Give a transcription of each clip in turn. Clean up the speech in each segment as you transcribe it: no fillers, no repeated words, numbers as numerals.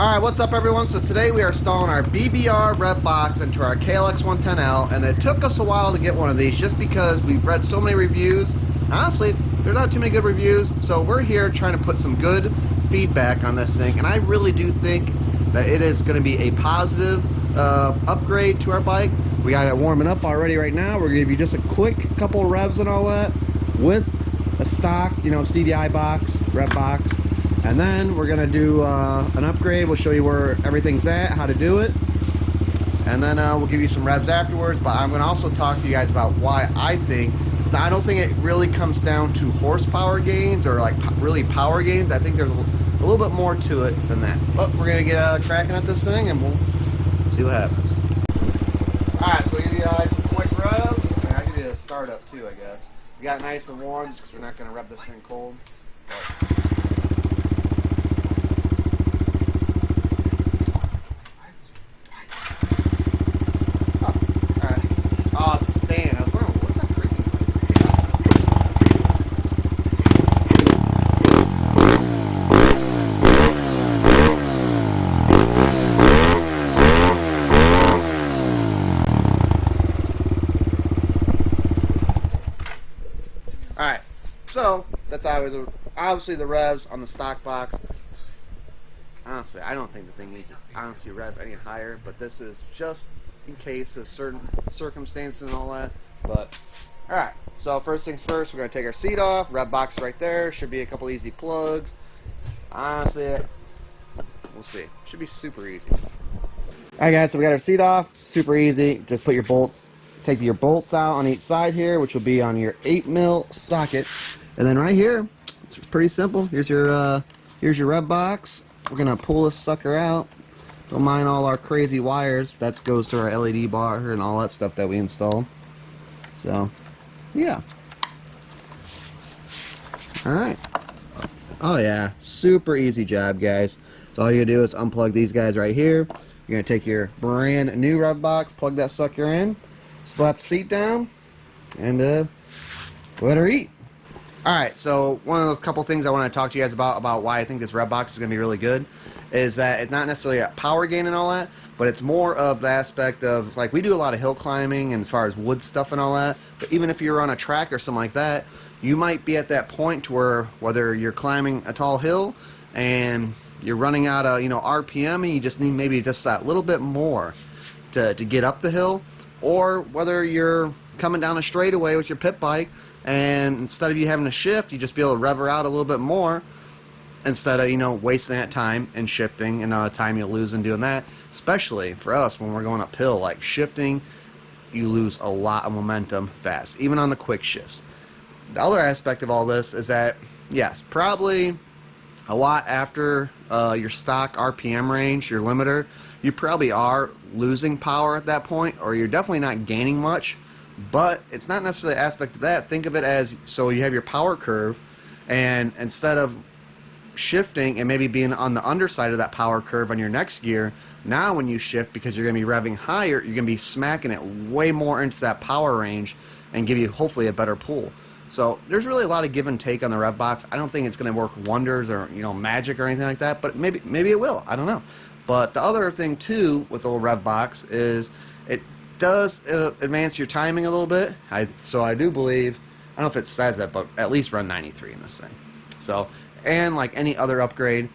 Alright, what's up everyone? So today we are installing our BBR rev box into our Klx110L, and it took us a while to get one of these just because we've read so many reviews. Honestly, there's not too many good reviews, so we're here trying to put some good feedback on this thing, and I really do think that it is going to be a positive upgrade to our bike. We got it warming up already right now. We're going to give you just a quick couple of revs and all that with a stock, CDI box, rev box. And then we're going to do an upgrade. We'll show you where everything's at, how to do it. And then we'll give you some revs afterwards. But I'm going to also talk to you guys about why I don't think it really comes down to horsepower gains or like really power gains. I think there's a little bit more to it than that. But we're going to get cracking at this thing and we'll see what happens. Alright, so we'll give you guys some quick revs. And I'll give you a startup too, I guess. We got nice and warm just because we're not going to rev this thing cold. But alright, so that's obviously the revs on the stock box. Honestly, I don't think the thing needs to honestly rev any higher, but this is just in case of certain circumstances and all that. But alright, so first things first, we're going to take our seat off. Rev box right there. Should be a couple easy plugs. Honestly, we'll see. Should be super easy. Alright guys, so we got our seat off. Super easy. Just put your bolts. Take your bolts out on each side here, which will be on your 8mm socket, and then right here, it's pretty simple. Here's your rev box. We're gonna pull this sucker out. Don't mind all our crazy wires. That goes to our LED bar and all that stuff that we installed. So, yeah. All right. Oh yeah, super easy job, guys. So all you do is unplug these guys right here. You're gonna take your brand new rev box, plug that sucker in. Slap the seat down and let her eat. Alright, so one of those couple things I want to talk to you guys about why I think this rev box is going to be really good is that it's not necessarily a power gain and all that, but it's more of the aspect of, like, we do a lot of hill climbing and as far as wood stuff and all that, but even if you're on a track or something like that, you might be at that point to where whether you're climbing a tall hill and you're running out of RPM and you just need maybe just that little bit more to get up the hill, or whether you're coming down a straightaway with your pit bike and instead of you having to shift, you just be able to rev her out a little bit more instead of wasting that time and shifting and time you lose in doing that. Especially for us when we're going uphill, like shifting, you lose a lot of momentum fast, even on the quick shifts. The other aspect of all this is that, yes, probably a lot after your stock RPM range, your limiter, you probably are losing power at that point, or you're definitely not gaining much. But it's not necessarily an aspect of that. Think of it as, so you have your power curve, and instead of shifting and maybe being on the underside of that power curve on your next gear, now when you shift, because you're going to be revving higher, you're going to be smacking it way more into that power range and give you hopefully a better pull. So there's really a lot of give and take on the rev box. I don't think it's going to work wonders or magic or anything like that, but maybe it will. I don't know. But the other thing too with the little rev box is it does advance your timing a little bit. So I do believe, I don't know if it says that, but at least run 93 in this thing. So, and like any other upgrade,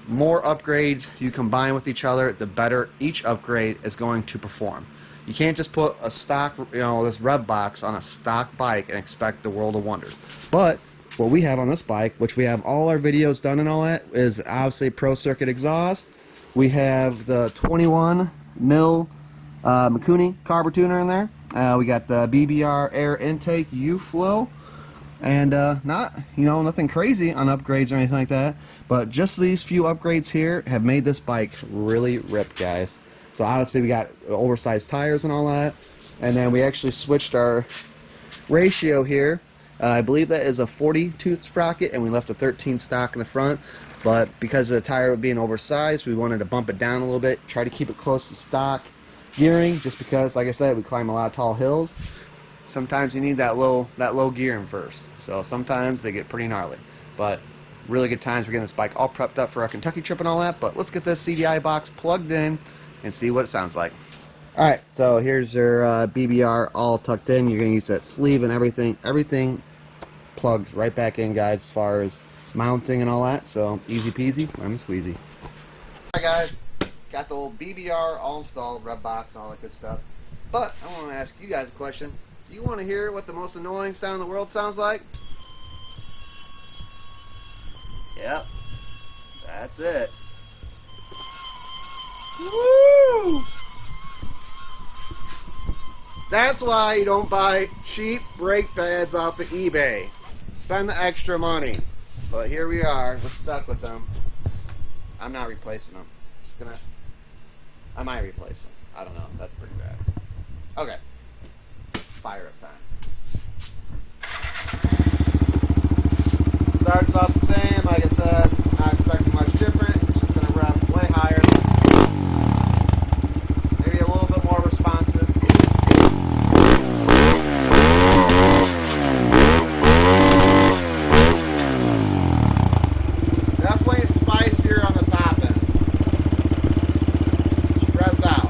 more upgrades you combine with each other, the better each upgrade is going to perform. You can't just put a stock, this rev box on a stock bike and expect the world of wonders. But what we have on this bike, which we have all our videos done and all that, is obviously Pro Circuit exhaust. We have the 21mm Mikuni carburetor tuner in there. We got the BBR air intake U-flow, and nothing crazy on upgrades or anything like that. But just these few upgrades here have made this bike really rip, guys. So obviously we got oversized tires and all that, and then we actually switched our ratio here. I believe that is a 40-tooth sprocket, and we left a 13 stock in the front. But because of the tire being oversized, we wanted to bump it down a little bit, try to keep it close to stock gearing, just because, like I said, we climb a lot of tall hills. Sometimes you need that low gearing first. So sometimes they get pretty gnarly. But Really good times. We're getting this bike all prepped up for our Kentucky trip and all that, but let's get this CDI box plugged in and see what it sounds like. Alright, so here's your BBR all tucked in. You're going to use that sleeve and everything. Everything plugs right back in, guys, as far as mounting and all that, so easy peasy, lemon squeezy. Alright guys, got the old BBR all installed, rev box and all that good stuff, but I want to ask you guys a question. Do you want to hear what the most annoying sound in the world sounds like? Yep, that's it. Woo! That's why you don't buy cheap brake pads off of eBay. Spend the extra money. But here we are, we're stuck with them. I'm not replacing them. I might replace them. I don't know, that's pretty bad. Okay. Fire up time. Starts off the same, like I said, not expecting much different. It's just going to rev way higher. Maybe a little bit more responsive. Definitely spicier on the top end. She revs out.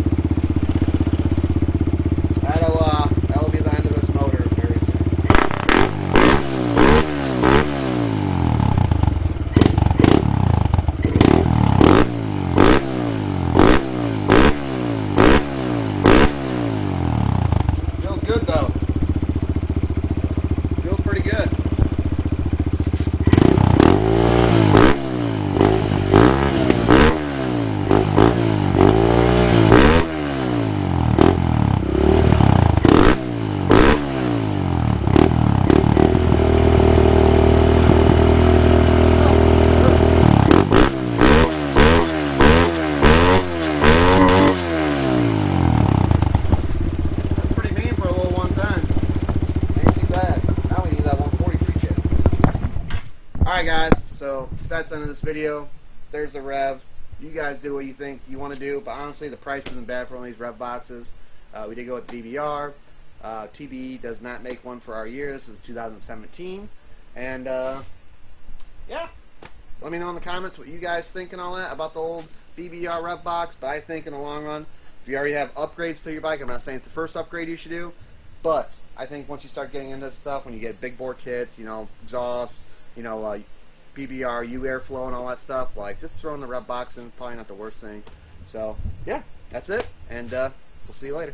That'll be the end of this motor very soon. Feels good though. Feels pretty good. Alright guys, so that's the end of this video. There's the rev. You guys do what you think you want to do, but honestly the price isn't bad for one of these rev boxes. We did go with BBR. TBE does not make one for our year. This is 2017. And yeah, let me know in the comments what you guys think and all that about the old BBR rev box. But I think in the long run, if you already have upgrades to your bike, I'm not saying it's the first upgrade you should do, but I think once you start getting into this stuff, when you get big bore kits, you know, exhaust, you know, BBR, U-airflow and all that stuff, like just throwing the rev box in is probably not the worst thing. So yeah, that's it, and we'll see you later.